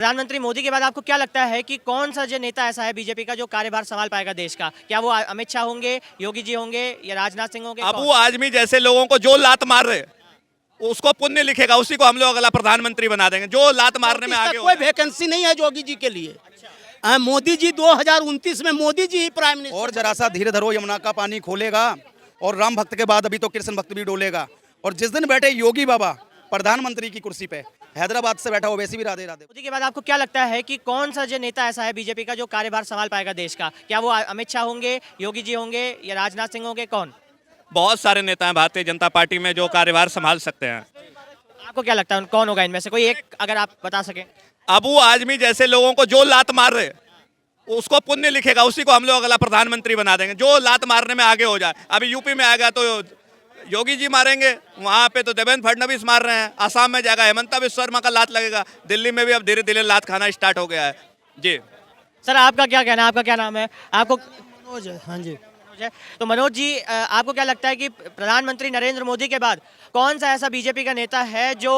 प्रधानमंत्री मोदी के बाद आपको क्या लगता है कि कौन सा जो नेता ऐसा है बीजेपी का जो कार्यभार संभाल पाएगा देश का? क्या वो अमित शाह होंगे, योगी जी होंगे या राजनाथ सिंह होंगे? अब वो आदमी जैसे लोगों को जो लात मार रहे उसको पुण्य लिखेगा, उसी को हम लोग अगला प्रधानमंत्री बना देंगे जो लात मारने में आगे कोई वैकेंसी नहीं है योगी जी के लिए। मोदी जी 2029 में मोदी जी ही प्राइम मिनिस्टर। और जरा सा धीरे धरो, यमुना का पानी खोलेगा और राम भक्त के बाद अभी तो कृष्ण भक्त भी डोलेगा। और जिस दिन बैठे योगी बाबा प्रधानमंत्री की कुर्सी पे, हैदराबाद से बैठा हो, वैसे भी राधे राधे। मोदी के बाद आपको क्या लगता है कि कौन सा जो नेता ऐसा है बीजेपी का जो कार्यभार संभाल पाएगा देश का? क्या वो अमित शाह होंगे, योगी जी होंगे या राजनाथ सिंह होंगे? कौन? बहुत सारे नेता हैं भारतीय जनता पार्टी में जो कार्यभार संभाल सकते हैं। आपको क्या लगता है कौन होगा इनमें से? कोई एक अगर आप बता सकें। अब वो आदमी जैसे लोगों को जो लात मार रहे उसको पुण्य लिखेगा, उसी को हम लोग अगला प्रधानमंत्री बना देंगे जो लात मारने में आगे हो जाए। अभी यूपी में आएगा तो योगी जी मारेंगे, वहाँ पे तो देवेंद्र फडणवीस मार रहे हैं, आसाम में जाएगा हेमंता विश्व शर्मा का लात लगेगा, दिल्ली में भी अब धीरे धीरे लात खाना स्टार्ट हो गया है। जी सर, आपका क्या कहना है? आपका क्या नाम है? आपको मनोज है। हाँ जी। मनोज है। तो मनोज जी, आपको क्या लगता है कि प्रधानमंत्री नरेंद्र मोदी के बाद कौन सा ऐसा बीजेपी का नेता है जो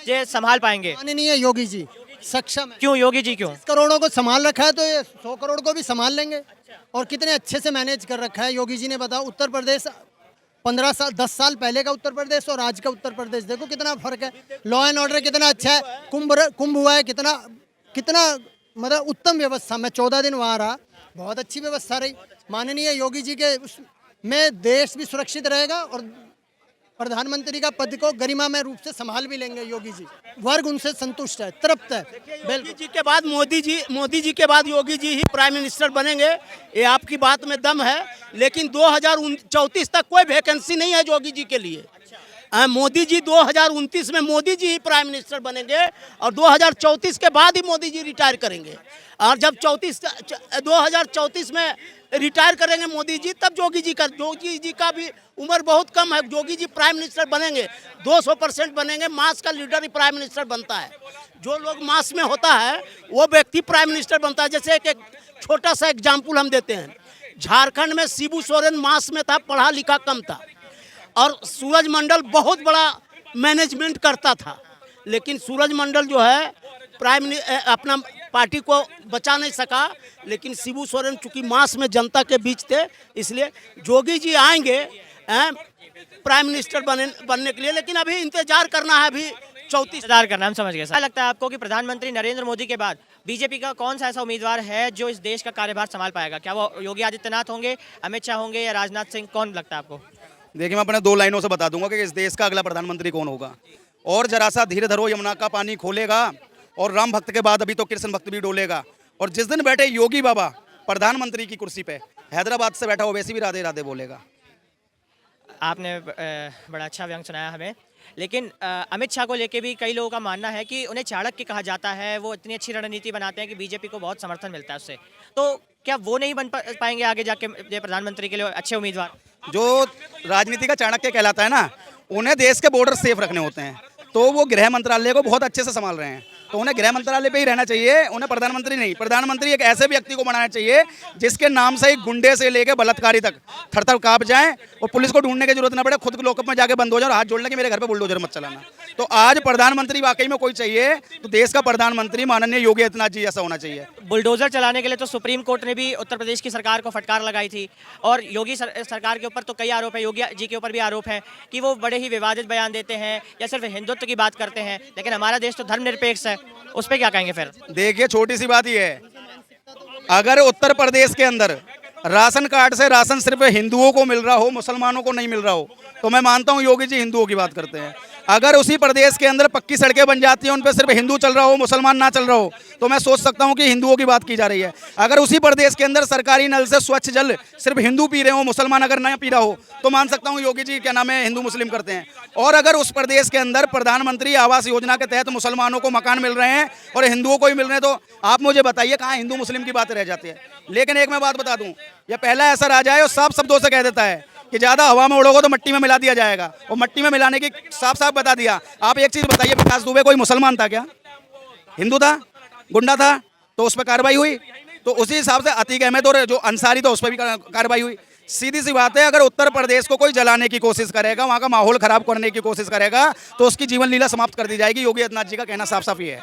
ये संभाल पाएंगे? माननीय योगी जी सक्षम है। क्यों योगी जी क्यों? करोड़ों को संभाल रखा है तो ये 100 करोड़ को भी संभाल लेंगे। और कितने अच्छे से मैनेज कर रखा है योगी जी ने। बताओ, उत्तर प्रदेश 15 साल 10 साल पहले का उत्तर प्रदेश और आज का उत्तर प्रदेश देखो कितना फर्क है। लॉ एंड ऑर्डर कितना अच्छा है, कुंभ हुआ है, कितना कितना मतलब उत्तम व्यवस्था। मैं 14 दिन वहाँ रहा, बहुत अच्छी व्यवस्था रही। माननीय योगी जी के में देश भी सुरक्षित रहेगा और प्रधानमंत्री का पद को गरिमामय रूप से संभाल भी लेंगे योगी जी। वर्ग उनसे संतुष्ट है, तृप्त है। योगी जी के बाद मोदी जी के बाद योगी जी ही प्राइम मिनिस्टर बनेंगे, ये आपकी बात में दम है। लेकिन 2034 तक कोई वैकेंसी नहीं है योगी जी के लिए। मोदी जी 2029 में मोदी जी ही प्राइम मिनिस्टर बनेंगे और 2034 के बाद ही मोदी जी रिटायर करेंगे। और जब 2034 में रिटायर करेंगे मोदी जी, तब योगी जी का भी उम्र बहुत कम है। योगी जी प्राइम मिनिस्टर बनेंगे, 200% बनेंगे। मास का लीडर ही प्राइम मिनिस्टर बनता है। जो लोग मास में होता है वो व्यक्ति प्राइम मिनिस्टर बनता है। जैसे एक छोटा सा एग्जाम्पल हम देते हैं। झारखंड में शिबू सोरेन मास में था, पढ़ा लिखा कम था और सूरज मंडल बहुत बड़ा मैनेजमेंट करता था। लेकिन सूरज मंडल जो है अपना पार्टी को बचा नहीं सका। लेकिन शिबू सोरेन चूंकि मास में जनता के बीच थे, इसलिए योगी जी आएंगे प्राइम मिनिस्टर बनने के लिए। लेकिन अभी इंतजार करना है, अभी 34 इंतजार करना, हम समझ गए। क्या लगता है आपको कि प्रधानमंत्री नरेंद्र मोदी के बाद बीजेपी का कौन सा ऐसा उम्मीदवार है जो इस देश का कार्यभार संभाल पाएगा? क्या वो योगी आदित्यनाथ होंगे, अमित शाह होंगे या राजनाथ सिंह? कौन लगता है आपको? देखिए, मैं अपने 2 लाइनों से बता दूंगा कि इस देश का अगला प्रधानमंत्री कौन होगा। और जरा सा धीरे धरो, यमुना का पानी खोलेगा और राम भक्त के बाद अभी तो कृष्ण भक्त भी डोलेगा। और जिस दिन बैठे योगी बाबा प्रधानमंत्री की कुर्सी पे, हैदराबाद से बैठा हो, वैसे भी राधे राधे बोलेगा। आपने बड़ा अच्छा व्यंग सुनाया हमें। लेकिन अमित शाह को लेके भी कई लोगों का मानना है कि उन्हें चाणक्य कहा जाता है, वो इतनी अच्छी रणनीति बनाते हैं कि बीजेपी को बहुत समर्थन मिलता है उससे। तो क्या वो नहीं बन पाएंगे आगे जाके प्रधानमंत्री के लिए अच्छे उम्मीदवार? जो राजनीति का चाणक्य कहलाता है ना, उन्हें देश के बॉर्डर सेफ रखने होते हैं, तो वो गृह मंत्रालय को बहुत अच्छे से संभाल रहे हैं। तो उन्हें गृह मंत्रालय पे ही रहना चाहिए, उन्हें प्रधानमंत्री नहीं। प्रधानमंत्री एक ऐसे व्यक्ति को बनाना चाहिए जिसके नाम से ही गुंडे से लेकर बलात्कारी तक थर-थर कांप जाएं और पुलिस को ढूंढने की जरूरत ना पड़े, खुद लॉकअप में जाके बंद हो जाए और हाथ जोड़ ले कि मेरे घर पे बुलडोजर मत चलाना। तो आज प्रधानमंत्री वाकई में कोई चाहिए तो देश का प्रधानमंत्री माननीय योगी आदित्यनाथ जी ऐसा होना चाहिए। बुलडोजर चलाने के लिए तो सुप्रीम कोर्ट ने भी उत्तर प्रदेश की सरकार को फटकार लगाई थी और योगी सरकार के ऊपर तो कई आरोप है, योगी जी के ऊपर भी आरोप है कि वो बड़े ही विवादित बयान देते हैं या सिर्फ हिंदुत्व की बात करते हैं। लेकिन हमारा देश तो धर्मनिरपेक्ष है, उस पर क्या कहेंगे फिर? देखिए, छोटी सी बात ये है, अगर उत्तर प्रदेश के अंदर राशन कार्ड से राशन सिर्फ हिंदुओं को मिल रहा हो, मुसलमानों को नहीं मिल रहा हो, तो मैं मानता हूं योगी जी हिंदुओं की बात करते हैं। अगर उसी प्रदेश के अंदर पक्की सड़कें बन जाती हैं, उन पर सिर्फ हिंदू चल रहा हो, मुसलमान ना चल रहा हो, तो मैं सोच सकता हूं कि हिंदुओं की बात की जा रही है। अगर उसी प्रदेश के अंदर सरकारी नल से स्वच्छ जल सिर्फ हिंदू पी रहे हो, मुसलमान अगर ना पी रहा हो, तो मान सकता हूं योगी जी क्या नाम है हिंदू मुस्लिम करते हैं। और अगर उस प्रदेश के अंदर प्रधानमंत्री आवास योजना के तहत मुसलमानों को मकान मिल रहे हैं और हिंदुओं को ही मिल रहे हैं, तो आप मुझे बताइए कहाँ हिंदू मुस्लिम की बात रह जाती है। लेकिन एक मैं बात बता दूं, यह पहला ऐसा राजा है और साफ शब्दों से कह देता है कि ज्यादा हवा में उड़ोगे तो मिट्टी में मिला दिया जाएगा, और मिट्टी में मिलाने की साफ साफ बता दिया। आप एक चीज बताइए, विकास दुबे कोई मुसलमान था क्या? हिंदू था, गुंडा था, तो उस पर कार्रवाई हुई। तो उसी हिसाब से अतीक अहमद और जो अंसारी था उस पर भी कार्रवाई हुई। सीधी सी बात है, अगर उत्तर प्रदेश को कोई जलाने की कोशिश करेगा, वहाँ का माहौल खराब करने की कोशिश करेगा, तो उसकी जीवन लीला समाप्त कर दी जाएगी। योगी आदित्यनाथ जी का कहना साफ साफ ये है।